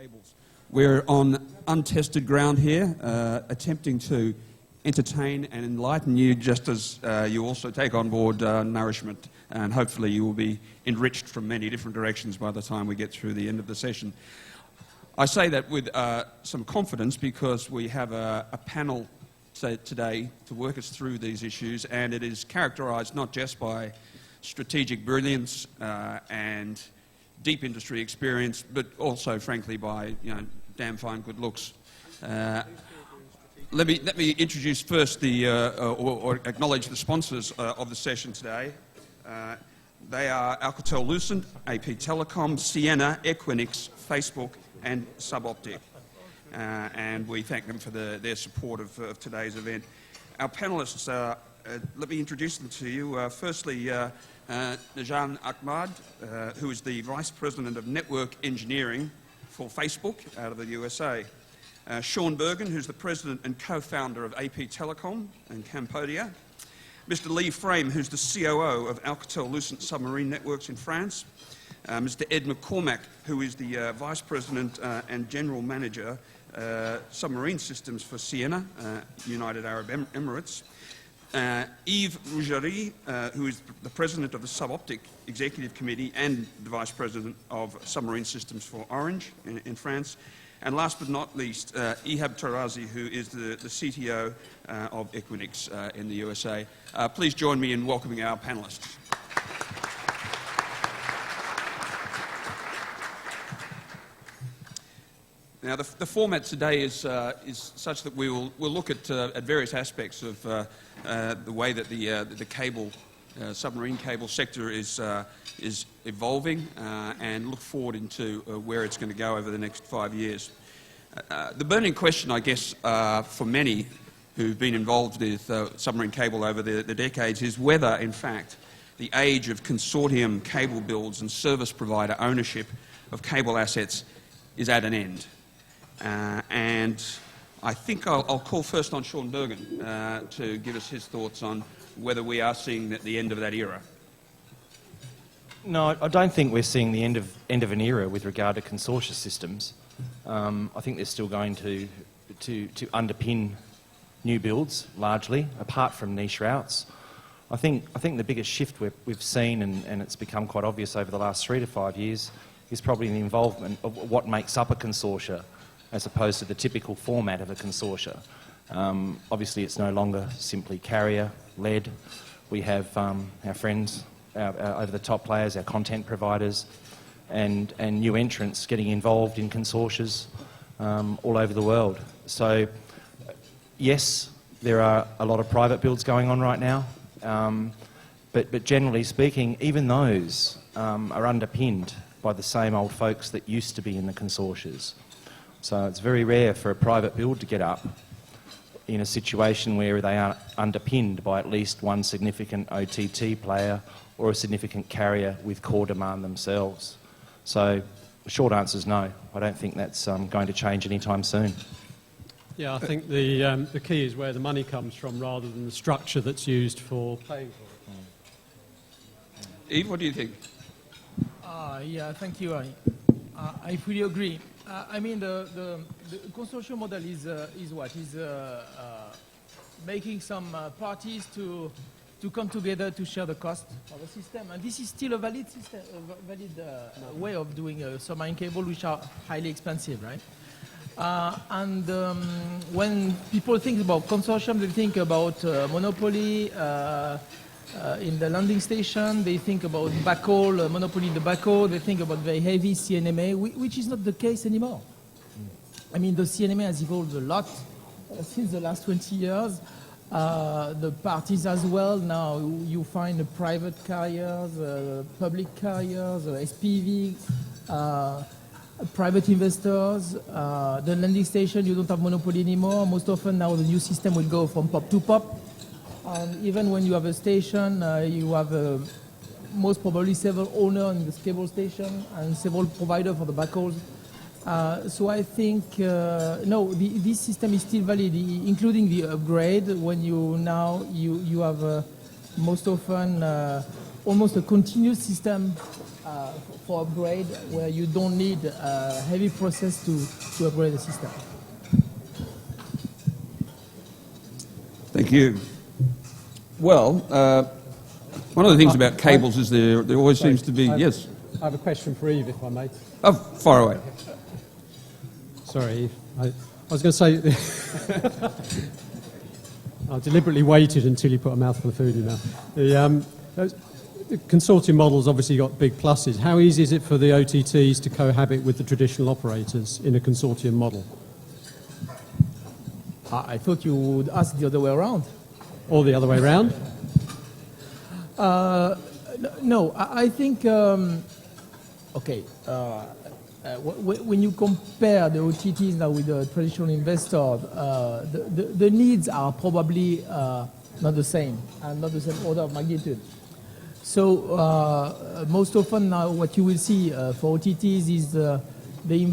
cables. We're on untested ground here, attempting to entertain and enlighten you just as you also take on board nourishment, and hopefully you will be enriched from many different directions by the time we get through the end of the session. I say that with some confidence because we have a panel today to work us through these issues, and it is characterised not just by strategic brilliance and deep industry experience, but also, frankly, by damn fine good looks. Let me introduce first or acknowledge the sponsors of the session today. They are Alcatel-Lucent, AP Telecom, Ciena, Equinix, Facebook, and SubOptic. And we thank them for their support of today's event. Our panelists, let me introduce them to you. Firstly, Najan Ahmad, who is the Vice President of Network Engineering for Facebook out of the USA. Sean Bergen, who's the President and Co-founder of AP Telecom in Cambodia. Mr. Lee Frame, who's the COO of Alcatel-Lucent Submarine Networks in France. Mr. Ed McCormack, who is the Vice President and General Manager Submarine Systems for Ciena, United Arab Emirates. Yves Rougerie, who is the President of the SubOptic Executive Committee and the Vice President of Submarine Systems for Orange in France. And last but not least, Ihab Tarazi, who is the CTO of Equinix in the USA. Please join me in welcoming our panelists. Now, the format today is such that we'll look at various aspects of the way that the cable, submarine cable sector is evolving and look forward into where it's going to go over the next 5 years. The burning question, I guess, for many who've been involved with submarine cable over the decades is whether, in fact, the age of consortium cable builds and service provider ownership of cable assets is at an end. And I think I'll call first on Sean Bergen to give us his thoughts on whether we are seeing the end of that era. No, I don't think we're seeing the end of an era with regard to consortia systems. I think they're still going to underpin new builds largely, apart from niche routes. I think the biggest shift we've seen, and it's become quite obvious over the last 3 to 5 years, is probably the involvement of what makes up a consortia, as opposed to the typical format of a consortia. Obviously, it's no longer simply carrier-led. We have our friends, our over-the-top players, our content providers, and new entrants getting involved in consortias all over the world. So, yes, there are a lot of private builds going on right now, but generally speaking, even those are underpinned by the same old folks that used to be in the consortias. So it's very rare for a private build to get up in a situation where they are underpinned by at least one significant OTT player or a significant carrier with core demand themselves. So the short answer is no. I don't think that's going to change anytime soon. Yeah, I think the key is where the money comes from rather than the structure that's used for paying for it. Eve, what do you think? Yeah, thank you. I fully agree. I mean, the consortium model is what? Is making some parties to come together to share the cost of a system. And this is still a valid system, way of doing a submarine cable, which are highly expensive, right? When people think about consortium, they think about monopoly in the landing station, they think about backhaul, monopoly in the backhaul, they think about very heavy CNMA, which is not the case anymore. I mean, the CNMA has evolved a lot since the last 20 years. The parties as well, now you find private carriers, public carriers, SPV, private investors. The landing station, you don't have monopoly anymore. Most often now the new system will go from pop to pop. And even when you have a station, you have most probably several owners in this cable station and several providers for the backhauls. So I think, no, this system is still valid, including the upgrade when you have most often almost a continuous system for upgrade, where you don't need a heavy process to upgrade the system. Thank you. Well, one of the things about cables is there always seems to be... Yes. I have a question for Eve, if I may. Oh, far away. Sorry, Eve. I was going to say... I deliberately waited until you put a mouthful of food in there. The consortium model's obviously got big pluses. How easy is it for the OTTs to cohabit with the traditional operators in a consortium model? I thought you would ask the other way around. Or the other way around? No, I think, when you compare the OTTs now with the traditional investor, the needs are probably not the same, and not the same order of magnitude. So most often now what you will see for OTTs is they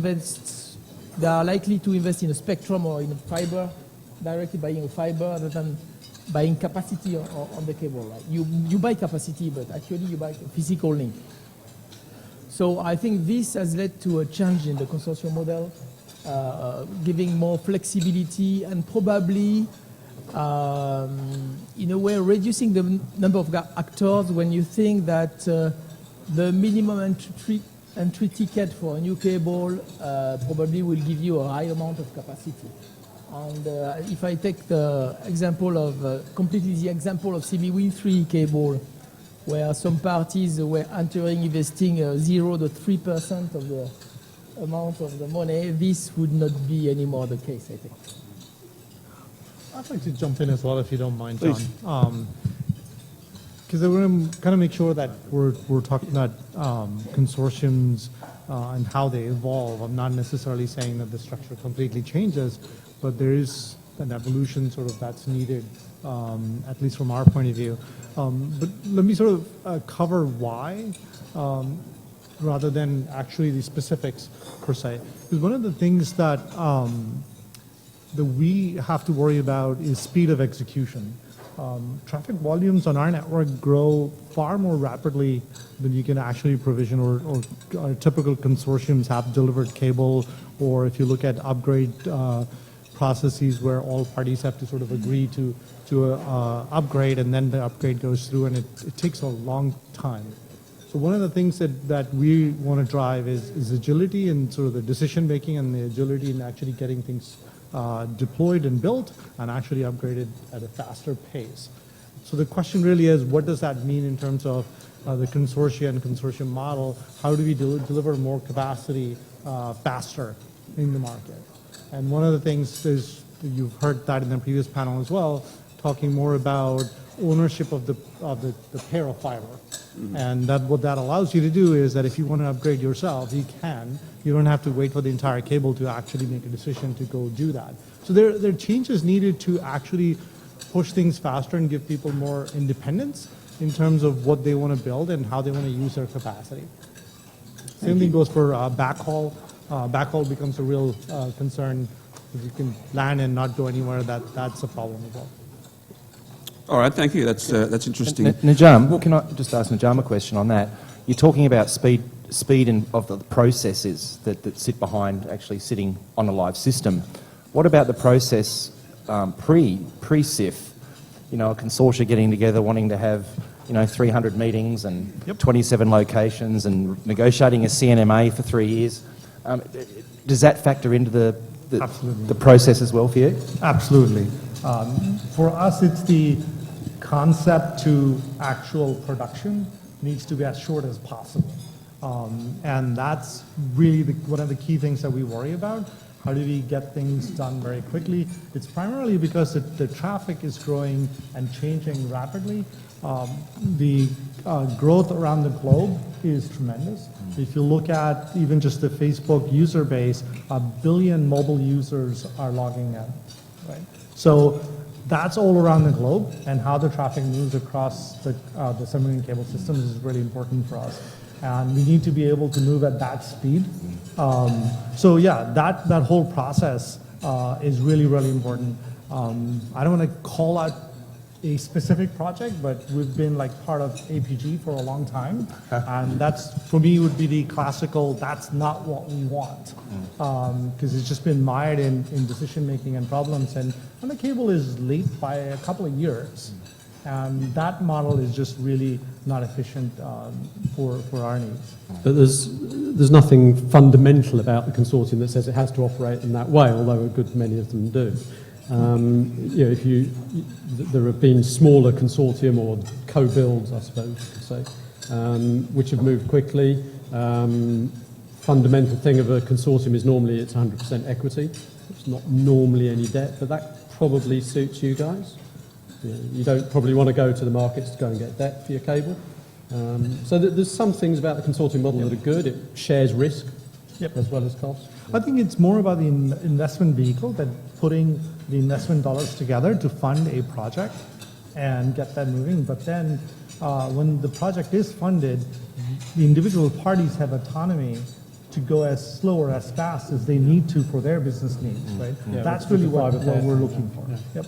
are likely to invest in a spectrum or in a fiber, directly buying a fiber rather than buying capacity on the cable. Right? You buy capacity, but actually you buy a physical link. So I think this has led to a change in the consortium model, giving more flexibility and probably, in a way, reducing the number of actors when you think that the minimum entry ticket for a new cable probably will give you a high amount of capacity. And if I take the example of, completely the example of CBW3 cable, where some parties were entering, investing 0 to 3% of the amount of the money, this would not be anymore the case, I think. I'd like to jump in as well, if you don't mind, John. Please. Because I want to kind of make sure that we're talking about consortiums and how they evolve. I'm not necessarily saying that the structure completely changes, but there is an evolution sort of that's needed, at least from our point of view. But let me sort of cover why, rather than actually the specifics per se. Because one of the things that we have to worry about is speed of execution. Traffic volumes on our network grow far more rapidly than you can actually provision, or typical consortiums have delivered cable, or if you look at upgrade processes where all parties have to sort of agree to upgrade, and then the upgrade goes through, and it takes a long time. So one of the things that we want to drive is agility in sort of the decision making, and the agility in actually getting things deployed and built and actually upgraded at a faster pace. So the question really is, what does that mean in terms of the consortia and consortium model? How do we deliver more capacity faster in the market? And one of the things is, you've heard that in the previous panel as well, talking more about ownership of the pair of fiber. Mm-hmm. And that what that allows you to do is that if you want to upgrade yourself, you can. You don't have to wait for the entire cable to actually make a decision to go do that. So there are changes needed to actually push things faster and give people more independence in terms of what they want to build and how they want to use their capacity. Same thing goes for backhaul. Backhaul becomes a real concern. If you can land and not go anywhere, that's a problem as well. All right, thank you. That's interesting. Najam, can I just ask Najam a question on that? You're talking about speed of the processes that sit behind actually sitting on a live system. What about the process pre-SIF? You know, a consortia getting together, wanting to have 300 meetings and 27 locations and negotiating a CNMA for 3 years. Does that factor into the process as well for you? Absolutely. For us, it's the concept to actual production needs to be as short as possible. And that's really one of the key things that we worry about. How do we get things done very quickly? It's primarily because the traffic is growing and changing rapidly. The growth around the globe is tremendous. If you look at even just the Facebook user base, 1 billion mobile users are logging in, right? So that's all around the globe, and how the traffic moves across the submarine cable systems is really important for us. And we need to be able to move at that speed. So yeah, that whole process is really, really important. I don't want to call out a specific project, but we've been like part of APG for a long time, and that's, for me, would be the classical, that's not what we want, because it's just been mired in decision-making and problems, and the cable is late by a couple of years, and that model is just really not efficient for our needs. But there's nothing fundamental about the consortium that says it has to operate in that way, although a good many of them do. There have been smaller consortium or co-builds, I suppose you could say, which have moved quickly. Fundamental thing of a consortium is normally it's 100% equity. It's not normally any debt, but that probably suits you guys. You don't probably want to go to the markets to go and get debt for your cable. So there's some things about the consortium model that are good. It shares risk as well as cost. I think it's more about the investment vehicle than putting the investment dollars together to fund a project and get that moving. But then when the project is funded, the individual parties have autonomy to go as slow or as fast as they need to for their business needs, right? Yeah, that's really what we're looking for. Yeah. Yep.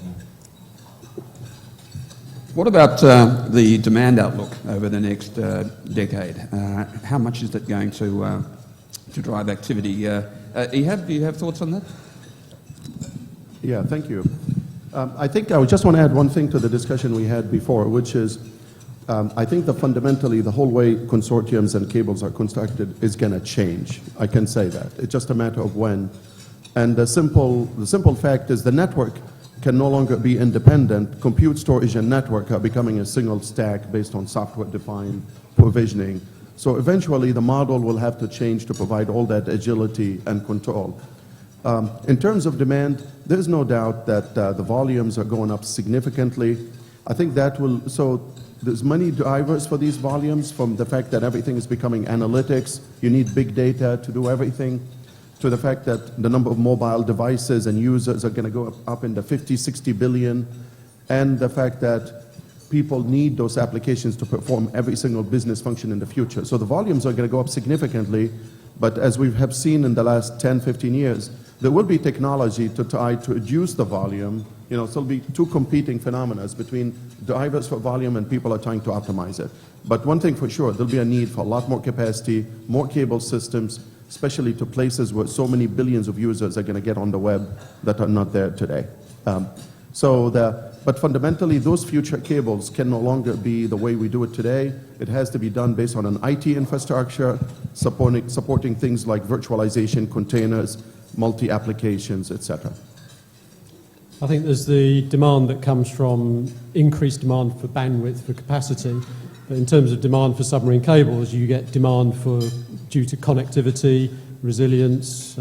What about the demand outlook over the next decade? How much is that going to drive activity? Ehab, do you have thoughts on that? Yeah, thank you. I think I just want to add one thing to the discussion we had before, which is I think that fundamentally the whole way consortiums and cables are constructed is going to change. I can say that. It's just a matter of when. And the simple fact is the network can no longer be independent. Compute, storage, and network are becoming a single stack based on software-defined provisioning. So eventually the model will have to change to provide all that agility and control. In terms of demand, there's no doubt that the volumes are going up significantly. I think that will, so there's many drivers for these volumes, from the fact that everything is becoming analytics, you need big data to do everything, to the fact that the number of mobile devices and users are going to go up in the 50, 60 billion, and the fact that people need those applications to perform every single business function in the future. So the volumes are going to go up significantly, but as we have seen in the last 10, 15 years, there will be technology to try to reduce the volume. You know, so there'll be two competing phenomena between drivers for volume and people are trying to optimize it. But one thing for sure, there'll be a need for a lot more capacity, more cable systems, especially to places where so many billions of users are going to get on the web that are not there today. But fundamentally, those future cables can no longer be the way we do it today. It has to be done based on an IT infrastructure, supporting things like virtualization, containers, multi-applications, etc. I think there's the demand that comes from increased demand for bandwidth, for capacity. But in terms of demand for submarine cables, you get demand due to connectivity, resilience,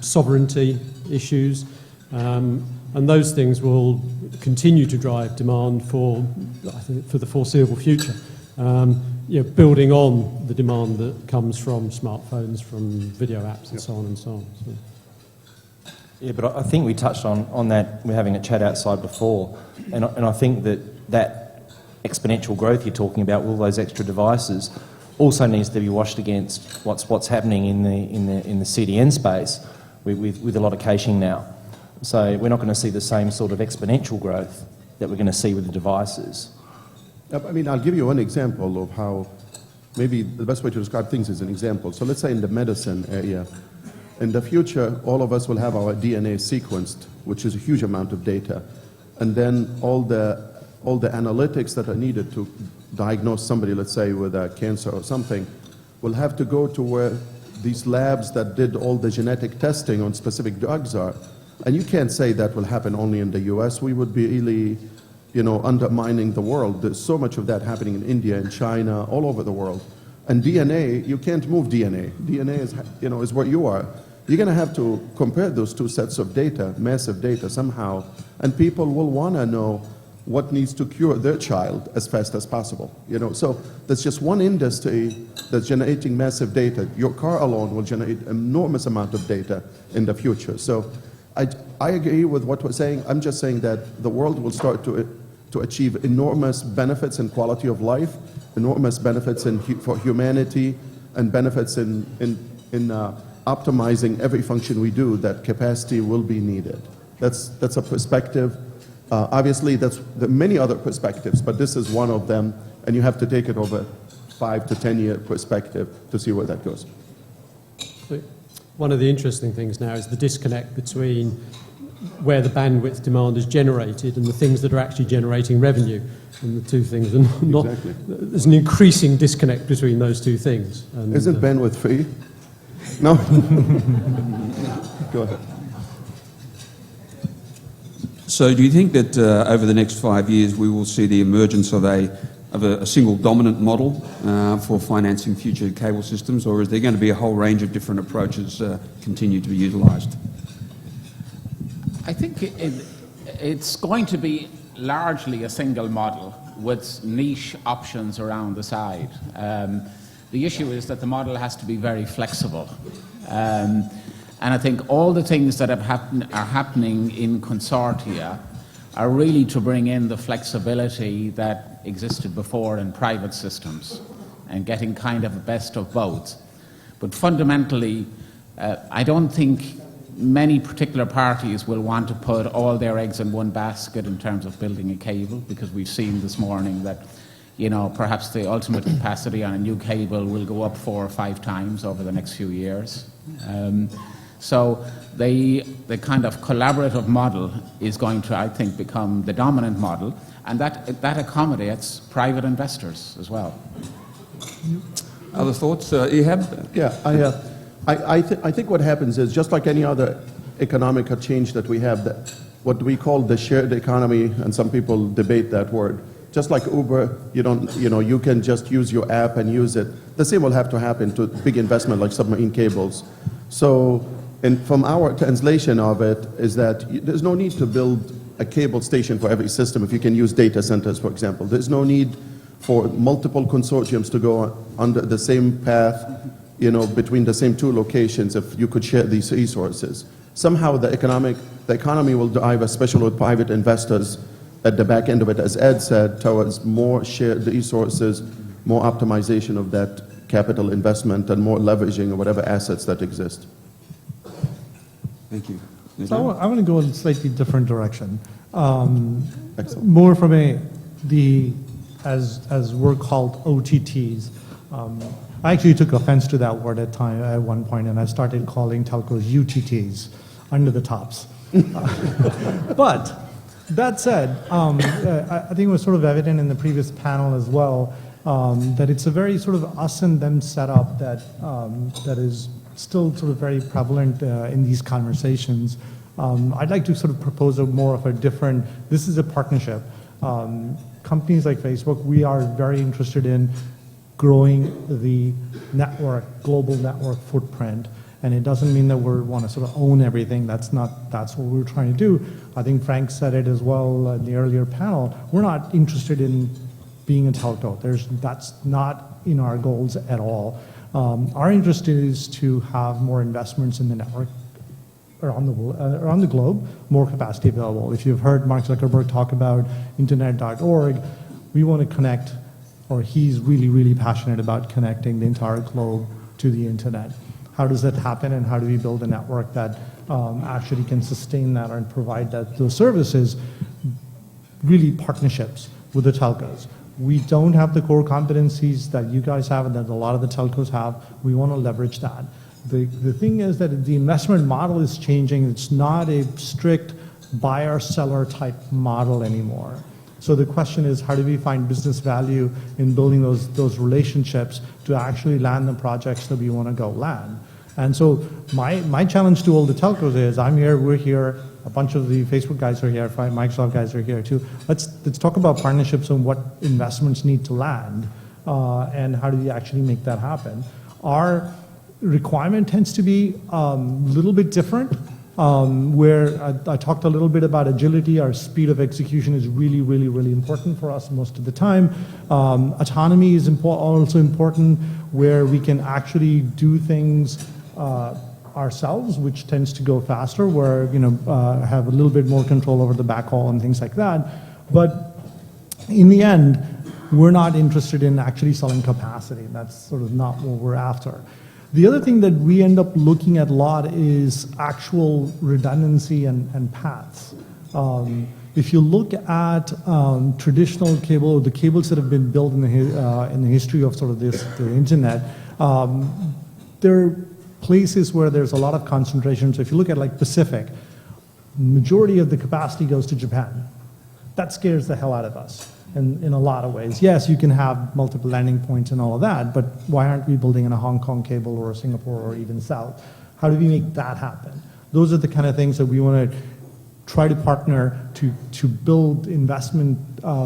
sovereignty issues. And those things will continue to drive demand for the foreseeable future. Building on the demand that comes from smartphones, from video apps, and so on and so on. So. Yeah, but I think we touched on that. We're having a chat outside before, and I think that exponential growth you're talking about, all those extra devices, also needs to be washed against what's happening in the CDN space with a lot of caching now. So we're not going to see the same sort of exponential growth that we're going to see with the devices. I mean, I'll give you one example of how, maybe the best way to describe things is an example. So let's say in the medicine area, in the future, all of us will have our DNA sequenced, which is a huge amount of data. And then all the analytics that are needed to diagnose somebody, let's say, with a cancer or something, will have to go to where these labs that did all the genetic testing on specific drugs are. And you can't say that will happen only in the US. We would be really, undermining the world. There's so much of that happening in India and China, all over the world. And DNA, you can't move DNA. DNA is where you are. You're going to have to compare those two sets of data, massive data somehow, and people will want to know what needs to cure their child as fast as possible. So there's just one industry that's generating massive data. Your car alone will generate an enormous amount of data in the future. So I agree with what we're saying. I'm just saying that the world will start to achieve enormous benefits in quality of life, enormous benefits for humanity, and benefits in optimizing every function we do. That capacity will be needed. That's a perspective. Obviously, there are many other perspectives, but this is one of them, and you have to take it over 5 to 10 year perspective to see where that goes. One of the interesting things now is the disconnect between where the bandwidth demand is generated and the things that are actually generating revenue. And the two things are not. Exactly. There's an increasing disconnect between those two things. And, Isn't bandwidth free? No? Go ahead. So do you think that over the next 5 years we will see the emergence of a single dominant model for financing future cable systems, or is there going to be a whole range of different approaches continue to be utilised? I think it's going to be largely a single model with niche options around the side. The issue is that the model has to be very flexible. And I think all the things that are happening in consortia are really to bring in the flexibility that existed before in private systems and getting kind of a best of both. But fundamentally, I don't think many particular parties will want to put all their eggs in one basket in terms of building a cable, because we've seen this morning that, you know, perhaps the ultimate capacity on a new cable will go up 4 or 5 times over the next few years. So the kind of collaborative model is going to, I think, become the dominant model, and that accommodates private investors as well. Other thoughts, Ehab? Yeah, I think what happens is, just like any other economic change that we have, that what we call the shared economy, and some people debate that word. Just like Uber, you can just use your app and use it. The same will have to happen to big investment like submarine cables. So, and from our translation of it is that there's no need to build a cable station for every system if you can use data centers, for example. There's no need for multiple consortiums to go under the same path, between the same 2 locations if you could share these resources. Somehow the economy will drive, especially with private investors at the back end of it, as Ed said, towards more shared resources, more optimization of that capital investment, and more leveraging of whatever assets that exist. Thank you. So I want to go in a slightly different direction. Excellent. More from as we're called OTTs. I actually took offense to that word at one point, and I started calling telcos UTTs, under the tops. But that said, I think it was sort of evident in the previous panel as well that it's a very sort of us and them setup that is still sort of very prevalent in these conversations. I'd like to sort of propose more of a different, this is a partnership. Companies like Facebook, we are very interested in growing the global network footprint. And it doesn't mean that we want to sort of own everything. That's what we're trying to do. I think Frank said it as well in the earlier panel. We're not interested in being a telco. That's not in our goals at all. Our interest is to have more investments in the network around the globe, more capacity available. If you've heard Mark Zuckerberg talk about internet.org, we want to connect, or he's really, really passionate about connecting the entire globe to the internet. How does that happen, and how do we build a network that actually can sustain that and provide those services? Really partnerships with the telcos. We don't have the core competencies that you guys have and that a lot of the telcos have. We want to leverage that. The thing is that the investment model is changing. It's not a strict buyer-seller type model anymore. So the question is, how do we find business value in building those relationships to actually land the projects that we want to go land? And so my challenge to all the telcos is, I'm here, we're here, a bunch of the Facebook guys are here, Microsoft guys are here too. Let's talk about partnerships and what investments need to land, and how do we actually make that happen. Our requirement tends to be a little bit different. Where I talked a little bit about agility. Our speed of execution is really, really, really important for us most of the time. Autonomy is also important, where we can actually do things ourselves, which tends to go faster, where have a little bit more control over the backhaul and things like that. But in the end, we're not interested in actually selling capacity. That's sort of not what we're after. The other thing that we end up looking at a lot is actual redundancy and paths. If you look at traditional cable, the cables that have been built in the history of sort of the internet, there are places where there's a lot of concentration. So if you look at like Pacific, majority of the capacity goes to Japan. That scares the hell out of us in a lot of ways. Yes, you can have multiple landing points and all of that, but why aren't we building in a Hong Kong cable or a Singapore or even South? How do we make that happen? Those are the kind of things that we want to try to partner to build investment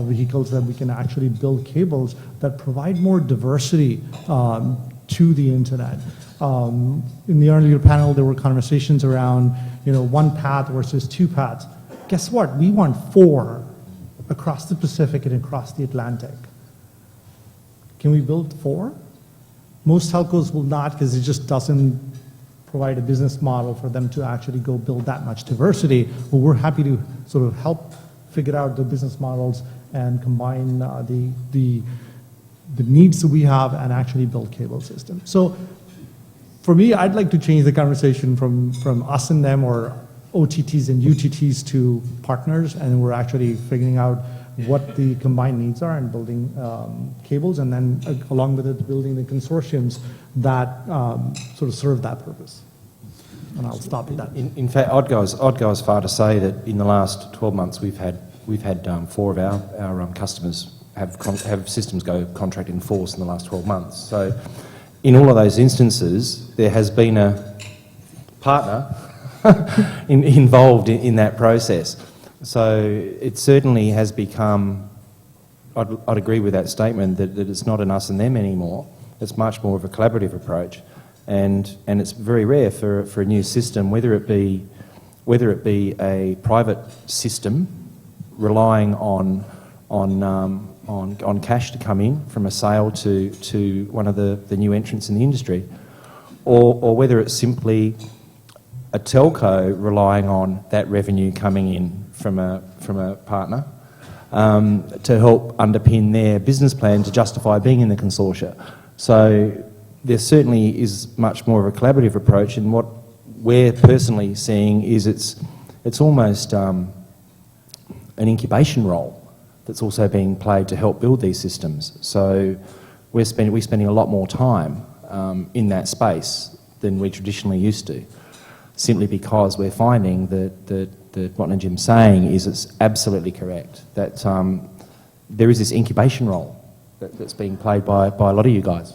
vehicles that we can actually build cables that provide more diversity to the internet. In the earlier panel, there were conversations around, one path versus two paths. Guess what? We want 4 across the Pacific and across the Atlantic. Can we build 4? Most telcos will not, because it just doesn't provide a business model for them to actually go build that much diversity. But we're happy to sort of help figure out the business models and combine the needs that we have and actually build cable systems. So for me, I'd like to change the conversation from us and them or OTTs and UTTs to partners, and we're actually figuring out what the combined needs are and building cables, and then along with it, building the consortiums that sort of serve that purpose. And I'll stop at that. In fact, I'd go as far to say that in the last 12 months, we've had 4 of our customers have systems go contract in force in the last 12 months. So in all of those instances, there has been a partner involved in that process. So it certainly has become, I'd agree with that statement, that it's not an us and them anymore. It's much more of a collaborative approach. And it's very rare for a new system, whether it be a private system relying on cash to come in from a sale to one of the new entrants in the industry, or whether it's simply a telco relying on that revenue coming in from a partner to help underpin their business plan to justify being in the consortia. So there certainly is much more of a collaborative approach, and what we're personally seeing is it's almost an incubation role that's also being played to help build these systems. So we're spending a lot more time in that space than we traditionally used to, simply because we're finding that what Najim's saying is it's absolutely correct, that there is this incubation role that's being played by a lot of you guys.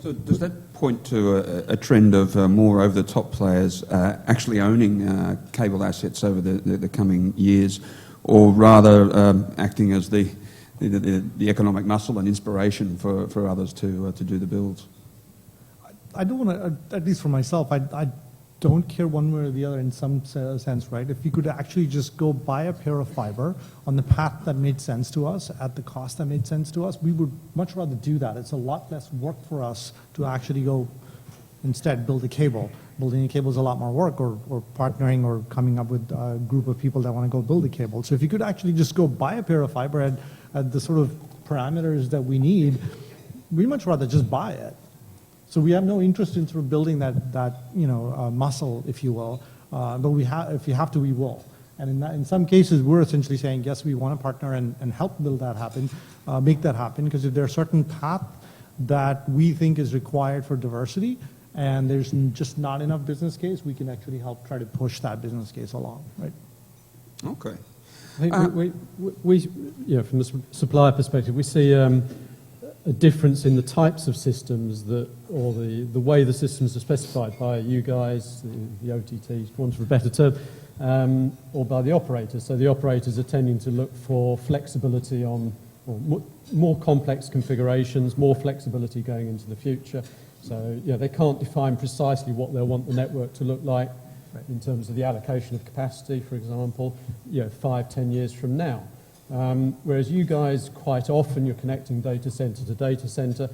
So does that point to a trend of more over-the-top players actually owning cable assets over the coming years, or rather acting as the economic muscle and inspiration for others to do the builds? I don't want to, at least for myself, I don't care one way or the other in some sense, right? If we could actually just go buy a pair of fiber on the path that made sense to us, at the cost that made sense to us, we would much rather do that. It's a lot less work for us to actually go instead build a cable. Building a cable is a lot more work, or partnering or coming up with a group of people that want to go build a cable. So if you could actually just go buy a pair of fiber at the sort of parameters that we need, we'd much rather just buy it. So we have no interest in sort of building that muscle, if you will. But if you have to, we will. And in some cases, we're essentially saying, yes, we want to partner and help build that happen, make that happen. Because if there are certain paths that we think is required for diversity, and there's just not enough business case, we can actually help try to push that business case along, right? Okay. I think we from the supplier perspective, we see a difference in the types of systems or the way the systems are specified by you guys, the OTTs, for want of a better term, or by the operators. So the operators are tending to look for flexibility on more complex configurations, more flexibility going into the future. So they can't define precisely what they'll want the network to look like in terms of the allocation of capacity, for example, 5-10 years from now. Whereas you guys, quite often, you're connecting data center to data center.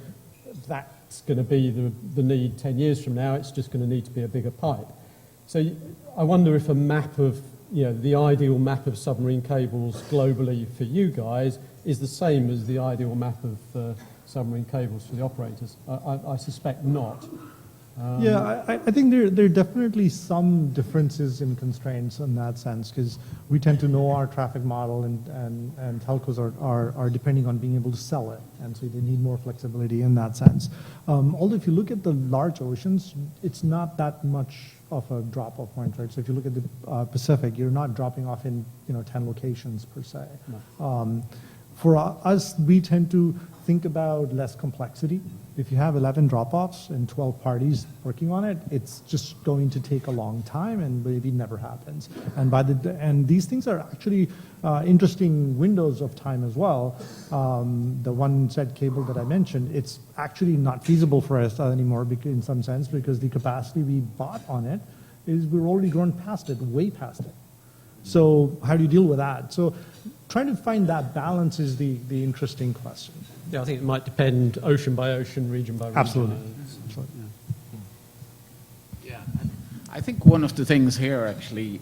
That's going to be the need 10 years from now. It's just going to need to be a bigger pipe. So I wonder if a map of, the ideal map of submarine cables globally for you guys is the same as the ideal map of submarine cables for the operators. I suspect not. Yeah, I think there are definitely some differences in constraints in that sense, because we tend to know our traffic model, and telcos are depending on being able to sell it, and so they need more flexibility in that sense. Although if you look at the large oceans, it's not that much of a drop-off point, right? So if you look at the Pacific, you're not dropping off in 10 locations per se. No. For us, we tend to think about less complexity. If you have 11 drop-offs and 12 parties working on it, it's just going to take a long time and maybe never happens. And these things are actually interesting windows of time as well. The one set cable that I mentioned, it's actually not feasible for us anymore in some sense, because the capacity we bought on it is we're already grown past it, way past it. So how do you deal with that? So trying to find that balance is the interesting question. Yeah, I think it might depend ocean by ocean, region by region. Absolutely. Yeah, I think one of the things here actually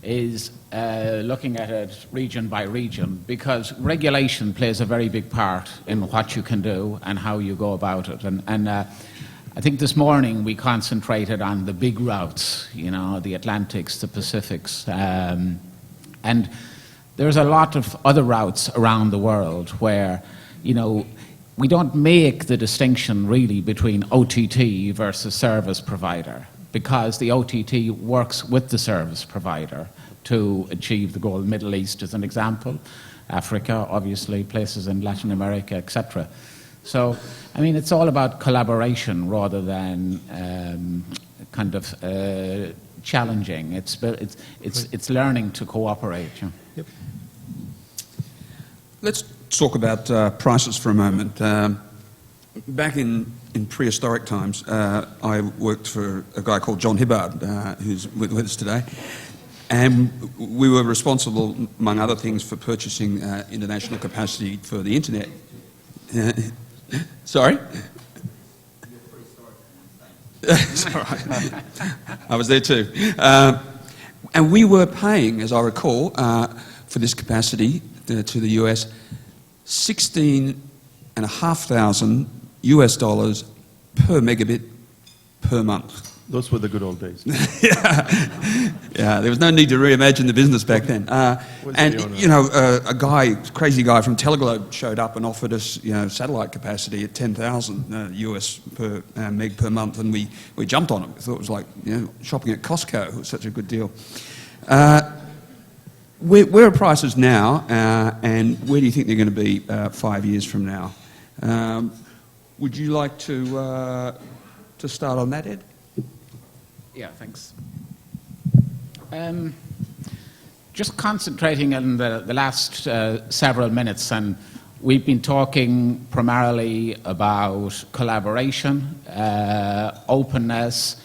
is looking at it region by region, because regulation plays a very big part in what you can do and how you go about it. And I think this morning we concentrated on the big routes, the Atlantics, the Pacifics, and there's a lot of other routes around the world where, we don't make the distinction really between OTT versus service provider, because the OTT works with the service provider to achieve the goal. Middle East is an example, Africa, obviously, places in Latin America, etc. So, it's all about collaboration rather than challenging. It's learning to cooperate. Yep. Let's talk about prices for a moment. Back in prehistoric times, I worked for a guy called John Hibbard, who's with us today, and we were responsible, among other things, for purchasing international capacity for the internet. Sorry? It's all right. I was there too. And we were paying, as I recall, for this capacity to the US, $16,500 US per megabit per month. Those were the good old days. Yeah, there was no need to reimagine the business back then. A crazy guy from Teleglobe showed up and offered us, satellite capacity at 10,000 US per meg per month, and we jumped on it. We thought it was like, shopping at Costco. It was such a good deal. Where are prices now, and where do you think they're going to be 5 years from now? Would you like to start on that, Ed? Yeah, thanks. Just concentrating on the last several minutes, and we've been talking primarily about collaboration, openness,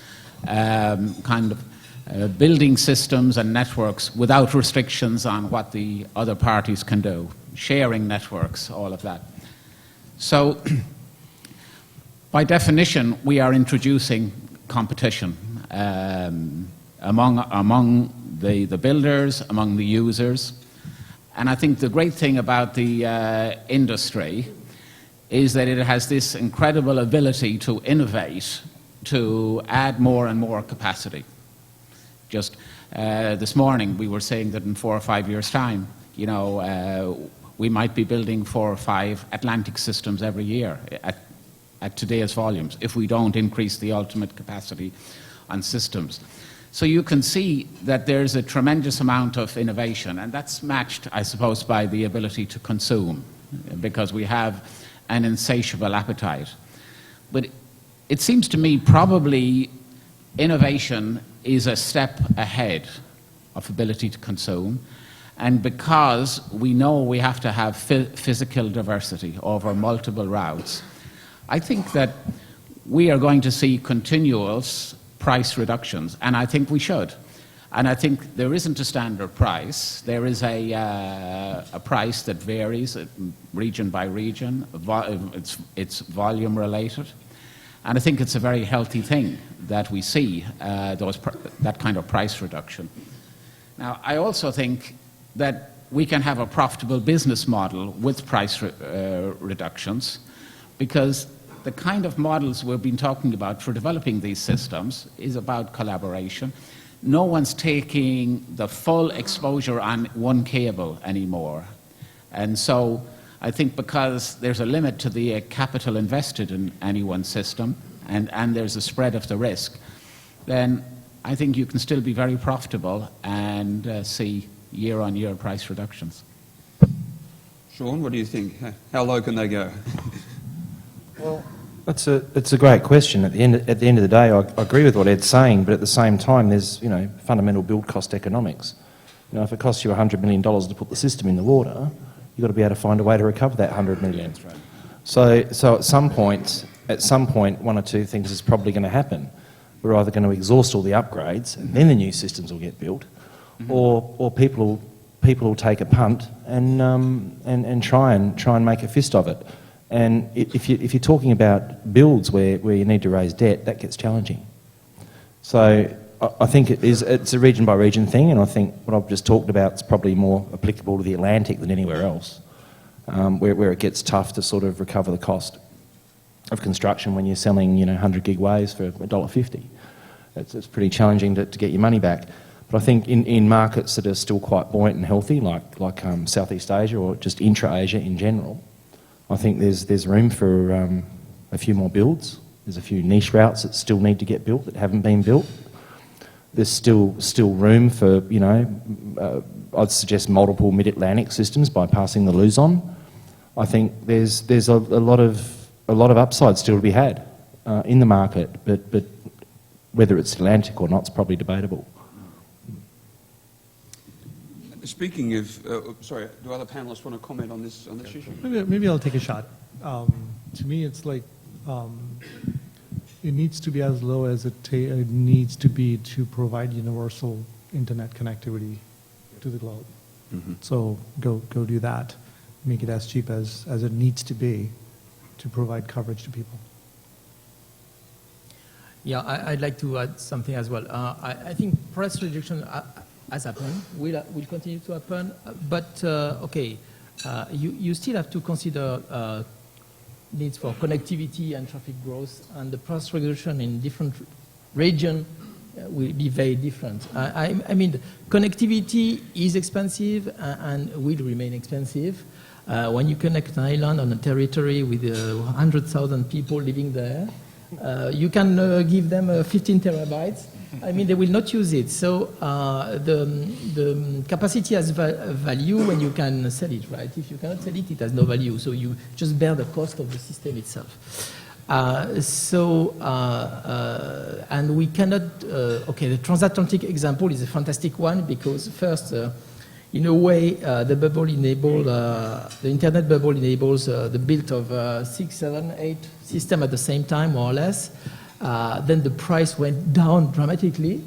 building systems and networks without restrictions on what the other parties can do, sharing networks, all of that. So, by definition, we are introducing competition among the builders, among the users. And I think the great thing about the industry is that it has this incredible ability to innovate, to add more and more capacity. Just this morning, we were saying that in 4 or 5 years' time, we might be building 4 or 5 Atlantic systems every year at today's volumes, if we don't increase the ultimate capacity on systems. So you can see that there's a tremendous amount of innovation, and that's matched, I suppose, by the ability to consume, because we have an insatiable appetite. But it seems to me probably innovation is a step ahead of ability to consume, and because we know we have to have physical diversity over multiple routes, I think that we are going to see continuous price reductions, and I think we should. And I think there isn't a standard price. There is a price that varies region by region. It's volume related. And I think it's a very healthy thing that we see that kind of price reduction. Now, I also think that we can have a profitable business model with price reductions, because the kind of models we've been talking about for developing these systems is about collaboration. No one's taking the full exposure on one cable anymore. And so I think because there's a limit to the capital invested in any one system, and there's a spread of the risk, then I think you can still be very profitable and see year-on-year price reductions. Sean, what do you think? How low can they go? Well, it's a great question. At the end of the day, I agree with what Ed's saying, but at the same time, there's fundamental build cost economics. If it costs you $100 million to put the system in the water, you've got to be able to find a way to recover that $100 million. That's right. So at some point, one or two things is probably going to happen. We're either going to exhaust all the upgrades, and then the new systems will get built, or people will take a punt and try and make a fist of it. And if you're talking about builds where you need to raise debt, that gets challenging. So I think it's a region by region thing, and I think what I've just talked about is probably more applicable to the Atlantic than anywhere else, where it gets tough to sort of recover the cost of construction when you're selling 100 gig waves for $1.50. It's pretty challenging to get your money back. But I think in markets that are still quite buoyant and healthy, like Southeast Asia or just intra-Asia in general, I think there's room for a few more builds. There's a few niche routes that still need to get built that haven't been built. There's still room for, I'd suggest multiple mid-Atlantic systems bypassing the Luzon. I think there's a lot of upside still to be had in the market, but whether it's Atlantic or not is probably debatable. Speaking of, sorry, do other panelists want to comment on this issue? Maybe I'll take a shot. To me, it's like it needs to be as low as it needs to be to provide universal internet connectivity to the globe. So go do that. Make it as cheap as it needs to be to provide coverage to people. Yeah, I'd like to add something as well. I think price reduction has happened, will continue to happen, but you still have to consider needs for connectivity and traffic growth, and the price reduction in different regions will be very different. I mean, connectivity is expensive and will remain expensive. When you connect an island on a territory with 100,000 people living there, you can give them 15 terabytes. I mean, they will not use it. So the capacity has value when you can sell it, right? If you cannot sell it, it has no value. So you just bear the cost of the system itself. And we cannot, the transatlantic example is a fantastic one because first, in a way, the internet bubble enables the build of 6, 7, 8 systems at the same time, more or less. Then the price went down dramatically.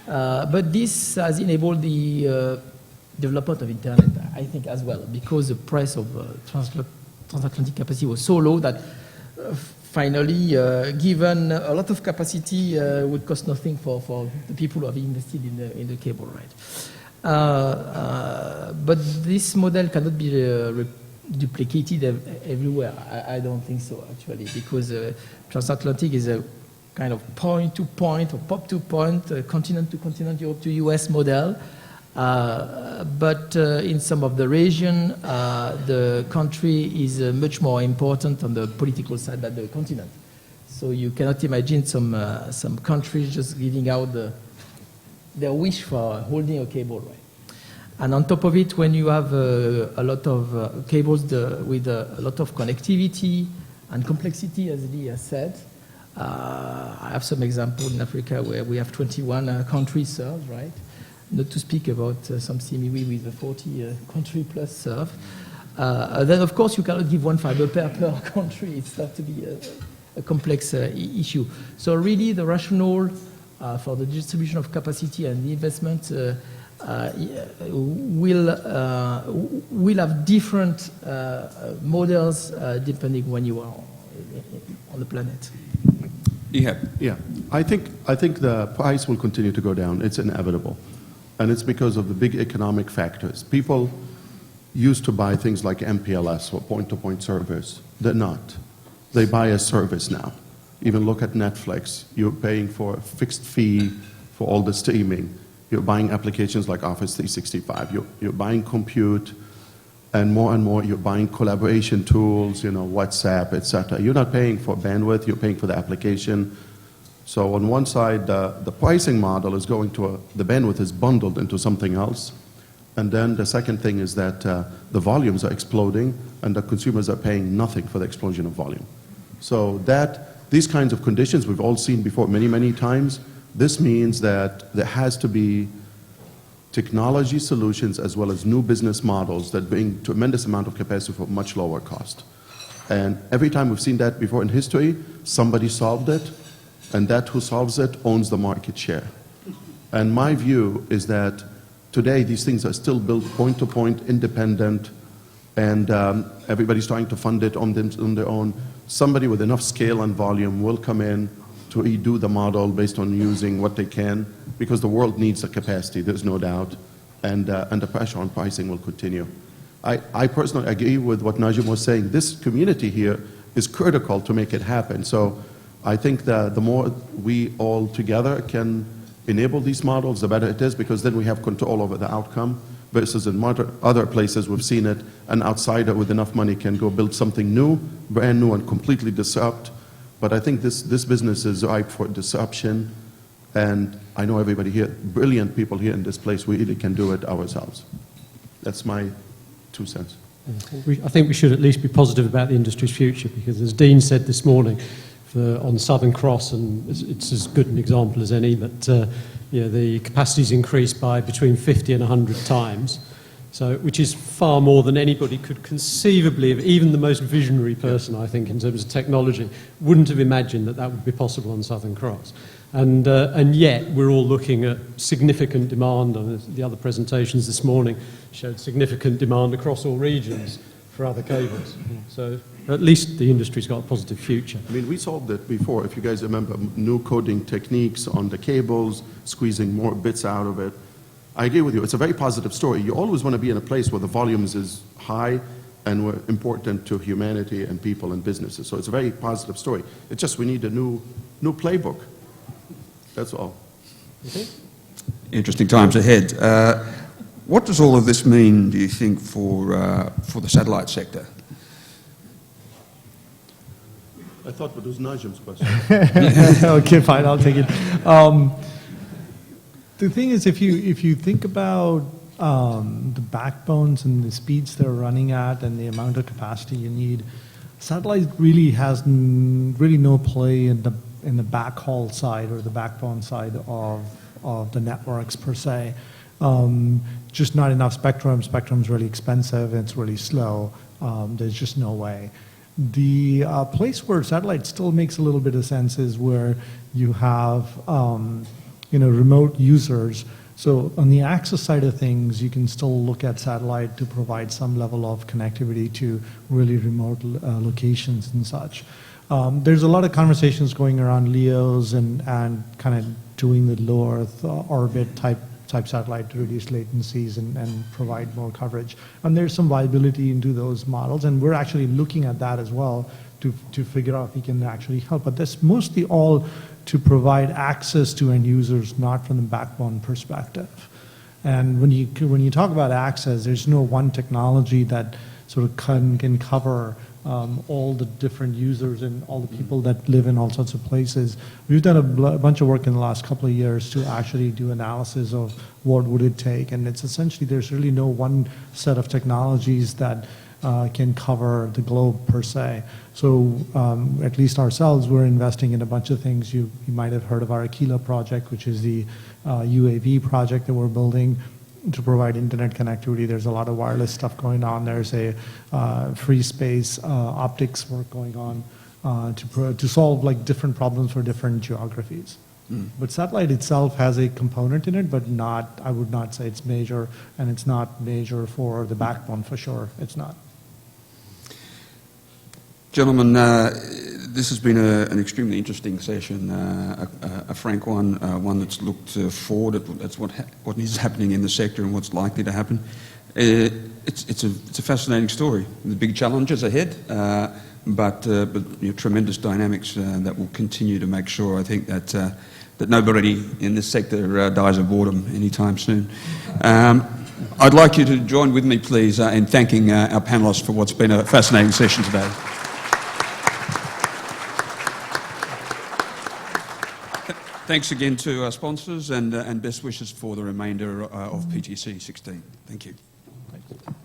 But this has enabled the development of internet, I think, as well, because the price of transatlantic capacity was so low that finally, given a lot of capacity, would cost nothing for the people who have invested in the cable, right? But this model cannot be duplicated everywhere. I don't think so, actually, because transatlantic is a kind of point-to-point or pop-to-point, continent-to-continent, Europe to US model. But in some of the region, the country is much more important on the political side than the continent. So you cannot imagine some countries just giving out their wish for holding a cable, right? And on top of it, when you have a lot of cables with a lot of connectivity and complexity, as Lee has said, I have some example in Africa where we have 21 countries served, right? Not to speak about some CME with a 40 country plus served. Then, of course, you cannot give one fiber pair per country. It's not to be a complex issue. So really, the rationale for the distribution of capacity and the investment will have different models depending when you are on the planet. Yeah, I think the price will continue to go down. It's inevitable. And it's because of the big economic factors. People used to buy things like MPLS or point-to-point service. They're not. they buy a service now. Even look at Netflix. You're paying for a fixed fee for all the streaming. You're buying applications like Office 365. You're buying compute, and more you're buying collaboration tools, WhatsApp, etc. You're not paying for bandwidth, you're paying for the application. So on one side, the pricing model is going to, the bandwidth is bundled into something else. And then the second thing is that the volumes are exploding and the consumers are paying nothing for the explosion of volume. So these kinds of conditions we've all seen before many, many times. This means that there has to be technology solutions as well as new business models that bring tremendous amount of capacity for much lower cost. And every time we've seen that before in history, somebody solved it, and that who solves it owns the market share. And my view is that today these things are still built point-to-point, independent, and everybody's trying to fund it on their own. Somebody with enough scale and volume will come in to redo the model based on using what they can, because the world needs the capacity, there's no doubt, and the pressure on pricing will continue. I personally agree with what Najim was saying. This community here is critical to make it happen. So I think that the more we all together can enable these models, the better it is, because then we have control over the outcome, versus in other places we've seen it, an outsider with enough money can go build something new, brand new, and completely disrupt. But I think this business is ripe for disruption, and I know everybody here, brilliant people here in this place, we really can do it ourselves. That's my 2 cents. I think we should at least be positive about the industry's future, because as Dean said this morning, on Southern Cross, and it's as good an example as any, that the capacity's increased by between 50 and 100 times. So, which is far more than anybody could conceivably have, even the most visionary person, I think, in terms of technology, wouldn't have imagined that would be possible on Southern Cross. And yet, we're all looking at significant demand, and the other presentations this morning showed significant demand across all regions for other cables. So, at least the industry's got a positive future. I mean, we solved it before, if you guys remember, new coding techniques on the cables, squeezing more bits out of it. I agree with you. It's a very positive story. You always want to be in a place where the volumes is high and we're important to humanity and people and businesses. So it's a very positive story. It's just we need a new playbook. That's all. Okay. Interesting times ahead. What does all of this mean, do you think, for the satellite sector? I thought it was Najim's question. Okay, fine, I'll take it. The thing is, if you think about the backbones and the speeds they're running at and the amount of capacity you need, satellite really has really no play in the backhaul side or the backbone side of the networks per se. Just not enough spectrum. Spectrum's really expensive. It's really slow. There's just no way. The place where satellite still makes a little bit of sense is where you have remote users. So on the access side of things, you can still look at satellite to provide some level of connectivity to really remote locations and such. There's a lot of conversations going around LEOs and kind of doing the low Earth orbit type satellite to reduce latencies and provide more coverage. And there's some viability into those models, and we're actually looking at that as well to figure out if we can actually help. But that's mostly all to provide access to end users, not from the backbone perspective. And when you talk about access, there's no one technology that sort of can cover all the different users and all the people that live in all sorts of places. We've done a bunch of work in the last couple of years to actually do analysis of what would it take, and it's essentially there's really no one set of technologies that can cover the globe per se. So at least ourselves, we're investing in a bunch of things. You might have heard of our Aquila project, which is the UAV project that we're building to provide internet connectivity. There's a lot of wireless stuff going on. There's a free space optics work going on to solve like different problems for different geographies. But satellite itself has a component in it, but not, I would not say it's major, and it's not major for the backbone for sure. It's not. Gentlemen, this has been an extremely interesting session, a frank one, one that's looked forward at what is happening in the sector and what's likely to happen. It's a fascinating story. The big challenges ahead, but tremendous dynamics that will continue to make sure, I think, that that nobody in this sector dies of boredom anytime soon. I'd like you to join with me, please, in thanking our panellists for what's been a fascinating session today. Thanks again to our sponsors, and best wishes for the remainder of PTC 16. Thank you. Thanks.